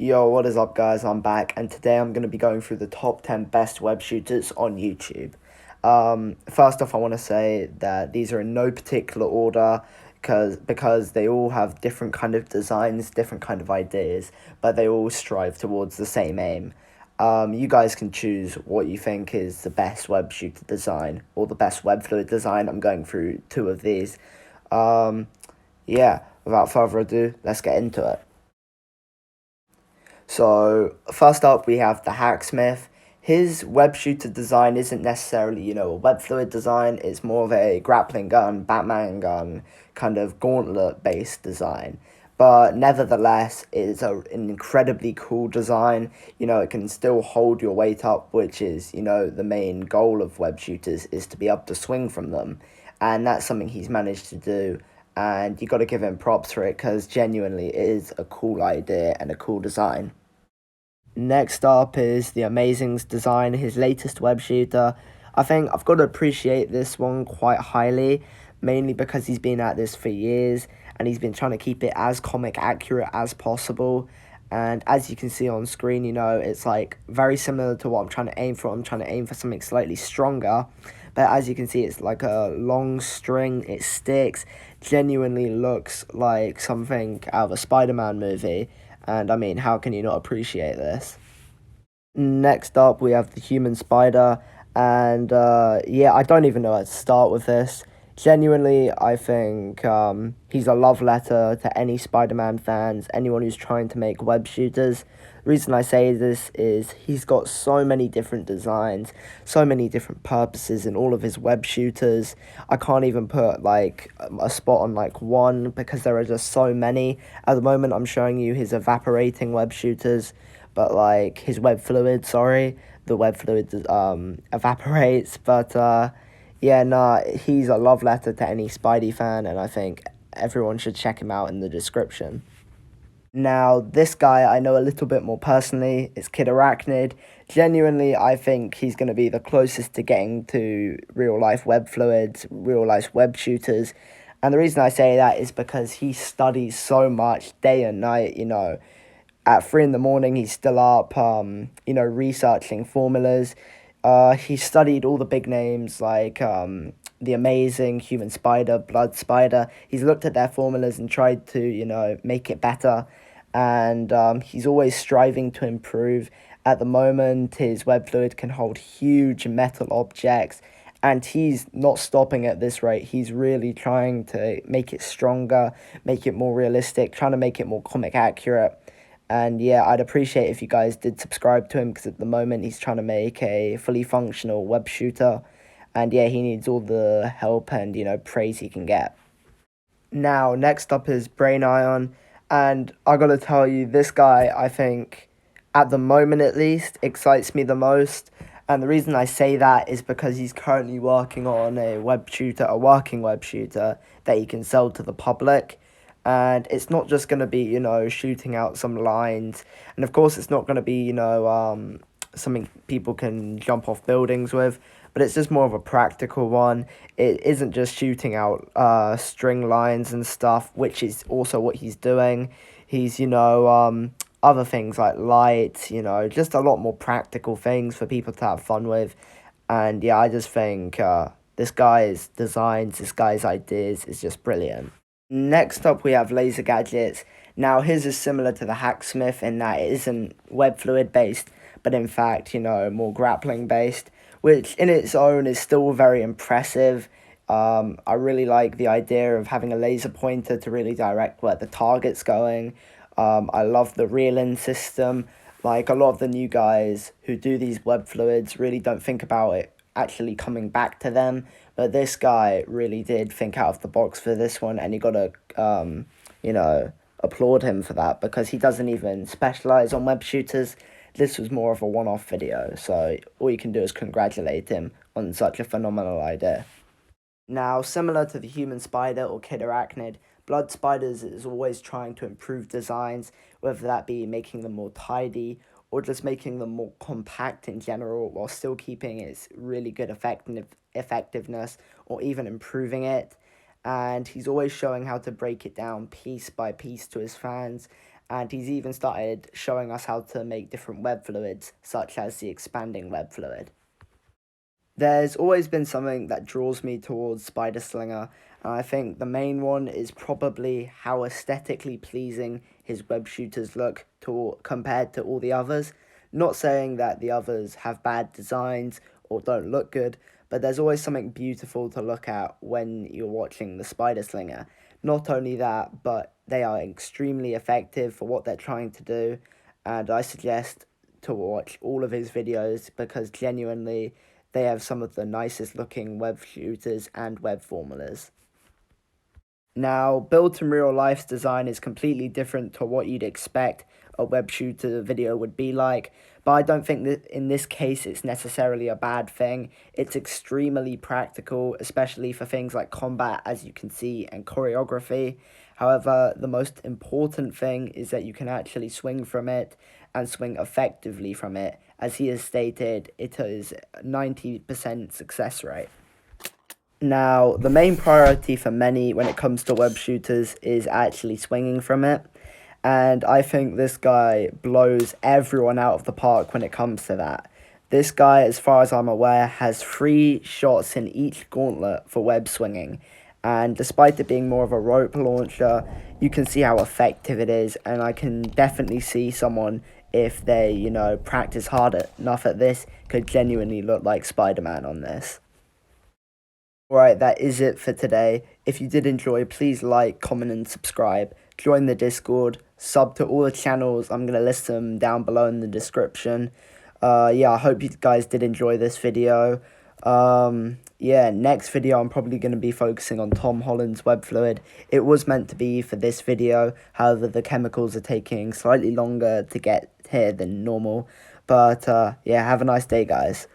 Yo, what is up, guys? I'm back, and today I'm going to be going through the top 10 best web shooters on YouTube. First off, I want to say that these are in no particular order because they all have different kind of designs, different kind of ideas, but they all strive towards the same aim. You guys can choose what you think is the best web shooter design or the best web fluid design. I'm going through two of these. Yeah, without further ado, let's get into it. So, first up, we have the Hacksmith. His web shooter design isn't necessarily, a web fluid design. It's more of a grappling gun, Batman gun, kind of gauntlet based design. But nevertheless, it's an incredibly cool design. It can still hold your weight up, which is, the main goal of web shooters is to be able to swing from them. And that's something he's managed to do. And you got to give him props for it because genuinely it is a cool idea and a cool design. Next up is the Amazing's design, his latest web shooter. I think I've got to appreciate this one quite highly, mainly because he's been at this for years and he's been trying to keep it as comic accurate as possible. And as you can see on screen, it's like very similar to what I'm trying to aim for. I'm trying to aim for something slightly stronger. But as you can see, it's like a long string, it sticks, genuinely looks like something out of a Spider-Man movie. And I mean, how can you not appreciate this? Next up, we have the human spider. And yeah, I don't even know how to start with this. Genuinely, I think he's a love letter to any Spider-Man fans, anyone who's trying to make web shooters. The reason I say this is he's got so many different designs, so many different purposes in all of his web shooters. I can't even put like a spot on like one because there are just so many. At the moment, I'm showing you his evaporating web shooters, but like his web fluid, sorry, the web fluid evaporates, but yeah, nah, he's a love letter to any Spidey fan, and I think everyone should check him out in the description. Now, this guy I know a little bit more personally. It's Kid Arachnid. Genuinely, I think he's going to be the closest to getting to real life web fluids, real life web shooters. And the reason I say that is because he studies so much day and night, At 3 in the morning, he's still up, researching formulas. He studied all the big names like the Amazing, Human Spider, Blood Spider. He's looked at their formulas and tried to, make it better. And he's always striving to improve. At the moment, his web fluid can hold huge metal objects. And he's not stopping at this rate. He's really trying to make it stronger, make it more realistic, trying to make it more comic accurate. And yeah, I'd appreciate if you guys did subscribe to him because at the moment he's trying to make a fully functional web shooter. And yeah, he needs all the help and, praise he can get. Now, next up is Brain Ion. And I gotta tell you, this guy, I think, at the moment at least, excites me the most. And the reason I say that is because he's currently working on a working web shooter that he can sell to the public. And it's not just going to be, shooting out some lines. And of course, it's not going to be, something people can jump off buildings with. But it's just more of a practical one. It isn't just shooting out string lines and stuff, which is also what he's doing. He's, other things like lights, just a lot more practical things for people to have fun with. And yeah, I just think this guy's designs, this guy's ideas is just brilliant. Next up, we have laser gadgets. Now, his is similar to the Hacksmith in that it isn't web fluid based, but in fact, more grappling based, which in its own is still very impressive. I really like the idea of having a laser pointer to really direct where the target's going. I love the reel-in system. Like, a lot of the new guys who do these web fluids really don't think about it actually coming back to them. But this guy really did think out of the box for this one, and you gotta, applaud him for that because he doesn't even specialize on web shooters. This was more of a one-off video, so all you can do is congratulate him on such a phenomenal idea. Now, similar to the human spider or Kid Arachnid, Blood Spiders is always trying to improve designs, whether that be making them more tidy or just making them more compact in general while still keeping its really good effectiveness or even improving it. And he's always showing how to break it down piece by piece to his fans. and he's even started showing us how to make different web fluids, such as the expanding web fluid. There's always been something that draws me towards Spider Slinger, and I think the main one is probably how aesthetically pleasing his web shooters look compared to all the others. Not saying that the others have bad designs or don't look good, but there's always something beautiful to look at when you're watching the Spider Slinger. Not only that, but they are extremely effective for what they're trying to do, and I suggest to watch all of his videos because genuinely they have some of the nicest looking web shooters and web formulas. Now, built in real life's design is completely different to what you'd expect a web shooter video would be like, but I don't think that in this case it's necessarily a bad thing. It's extremely practical, especially for things like combat, as you can see, and choreography. However, the most important thing is that you can actually swing from it and swing effectively from it. As he has stated, it is 90% success rate. Now, the main priority for many when it comes to web shooters is actually swinging from it. And I think this guy blows everyone out of the park when it comes to that. This guy, as far as I'm aware, has 3 shots in each gauntlet for web swinging. And despite it being more of a rope launcher, you can see how effective it is. And I can definitely see someone, if they, practice hard enough at this, could genuinely look like Spider-Man on this. Alright, that is it for today. If you did enjoy, please like, comment, and subscribe. Join the Discord, sub to all the channels. I'm going to list them down below in the description. I hope you guys did enjoy this video. Next video I'm probably going to be focusing on Tom Holland's web fluid. It was meant to be for this video, however the chemicals are taking slightly longer to get here than normal. But have a nice day, guys.